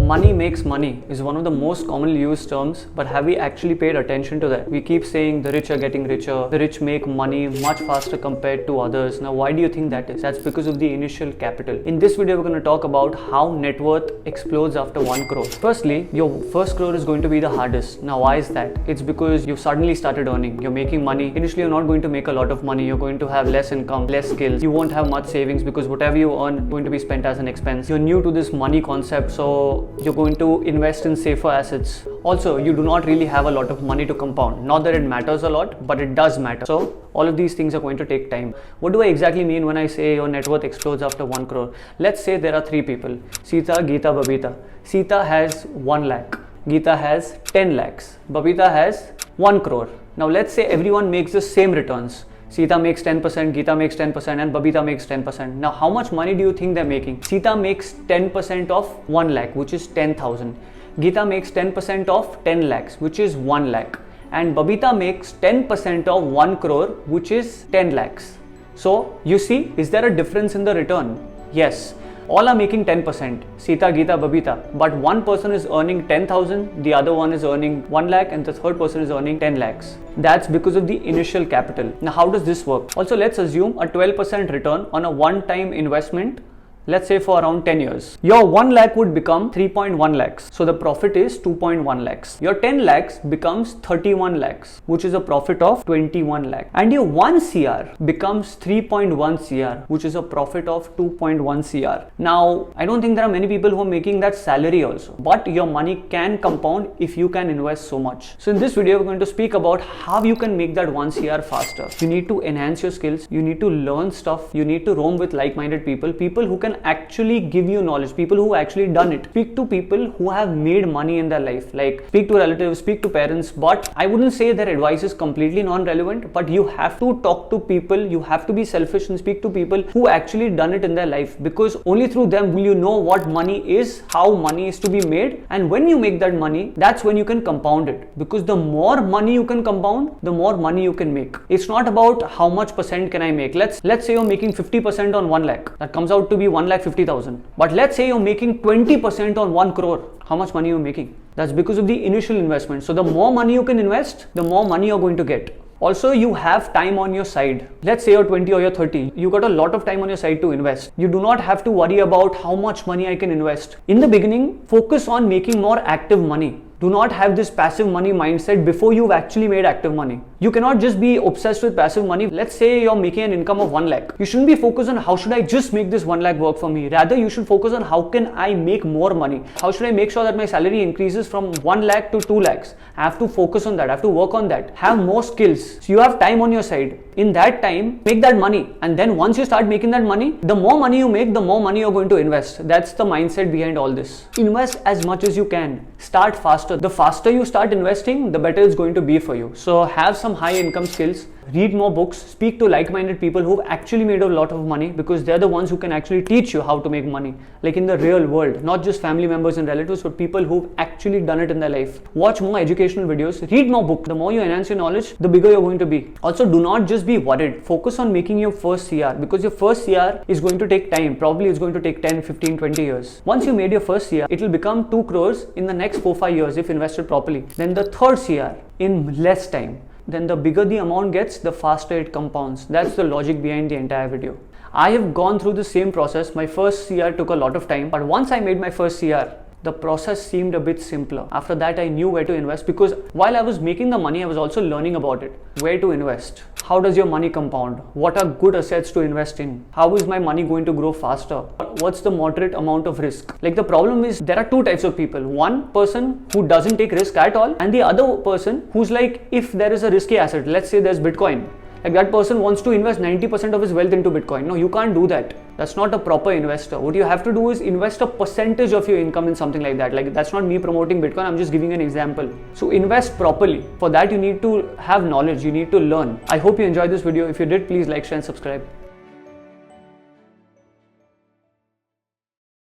Money makes money is one of the most commonly used terms, but have we actually paid attention to that? We keep saying the rich are getting richer, the rich make money much faster compared to others. Now, why do you think that is? That's because of the initial capital. In this video, we're going to talk about how net worth explodes after 1 crore. Firstly, your first crore is going to be the hardest. Now, why is that? It's because you've suddenly started earning, you're making money. Initially, you're not going to make a lot of money, you're going to have less income, less skills, you won't have much savings because whatever you earn is going to be spent as an expense. You're new to this money concept, so you're going to invest in safer assets. Also, you do not really have a lot of money to compound. Not that it matters a lot, but it does matter. So all of these things are going to take time. What do I exactly mean when I say your net worth explodes after 1 crore? Let's say there are 3 people, Sita, Geeta, Babita. Sita has 1 lakh, Geeta has 10 lakhs, Babita has 1 crore. Now let's say everyone makes the same returns. Sita makes 10%, Geeta makes 10% and Babita makes 10%. Now how much money do you think they're making? Sita makes 10% of 1 lakh, which is 10,000. Geeta makes 10% of 10 lakhs, which is 1 lakh. And Babita makes 10% of 1 crore, which is 10 lakhs. So you see, is there a difference in the return? Yes. All are making 10%, Sita, Geeta, Babita, but one person is earning 10,000, the other one is earning 1 lakh and the third person is earning 10 lakhs. That's because of the initial capital. Now how does this work? Also, let's assume a 12% return on a one-time investment. Let's say for around 10 years. Your 1 lakh would become 3.1 lakhs. So the profit is 2.1 lakhs. Your 10 lakhs becomes 31 lakhs, which is a profit of 21 lakhs. And your 1 CR becomes 3.1 CR, which is a profit of 2.1 CR. Now, I don't think there are many people who are making that salary also, but your money can compound if you can invest so much. So in this video, we're going to speak about how you can make that 1 CR faster. You need to enhance your skills. You need to learn stuff. You need to roam with like-minded people who can actually give you knowledge, people who actually done it. Speak to people who have made money in their life, like speak to relatives, speak to parents, but I wouldn't say their advice is completely non-relevant, but you have to talk to people, you have to be selfish and speak to people who actually done it in their life, because only through them will you know what money is, how money is to be made, and when you make that money, that's when you can compound it, because the more money you can compound, the more money you can make. It's not about how much percent can I make. Let's say you're making 50% on 1 lakh. That comes out to be 1,50,000. But let's say you're making 20% on 1 crore. How much money are you making? That's because of the initial investment. So the more money you can invest, the more money you're going to get. Also, you have time on your side. Let's say you're 20 or you're 30. You got a lot of time on your side to invest. You do not have to worry about how much money I can invest. In the beginning, focus on making more active money. Do not have this passive money mindset before you've actually made active money. You cannot just be obsessed with passive money. Let's say you're making an income of 1 lakh. You shouldn't be focused on how should I just make this 1 lakh work for me. Rather, you should focus on how can I make more money. How should I make sure that my salary increases from 1 lakh to 2 lakhs. I have to focus on that. I have to work on that. Have more skills. So you have time on your side. In that time, make that money. And then once you start making that money, the more money you make, the more money you're going to invest. That's the mindset behind all this. Invest as much as you can. Start faster. The faster you start investing, the better it's going to be for you. So have some high income skills, read more books, speak to like-minded people who've actually made a lot of money, because they're the ones who can actually teach you how to make money, like in the real world, not just family members and relatives, but people who've actually done it in their life. Watch more educational videos, read more books. The more you enhance your knowledge, the bigger you're going to be. Also, do not just be worried. Focus on making your first CR, because your first CR is going to take time. Probably it's going to take 10, 15, 20 years. Once you made your first CR, it will become 2 crores in the next 4-5 years if invested properly. Then the third CR in less time. Then the bigger the amount gets, the faster it compounds. That's the logic behind the entire video. I have gone through the same process. My first CR took a lot of time, but once I made my first CR, the process seemed a bit simpler. After that, I knew where to invest, because while I was making the money, I was also learning about it. Where to invest? How does your money compound? What are good assets to invest in? How is my money going to grow faster? What's the moderate amount of risk? Like, the problem is there are 2 types of people. One person who doesn't take risk at all, and the other person who's like, if there is a risky asset, let's say there's Bitcoin, like that person wants to invest 90% of his wealth into Bitcoin. No, you can't do that. That's not a proper investor. What you have to do is invest a percentage of your income in something like that. Like, that's not me promoting Bitcoin, I'm just giving an example. So invest properly. For that, you need to have knowledge, you need to learn. I hope you enjoyed this video. If you did, please like, share and subscribe.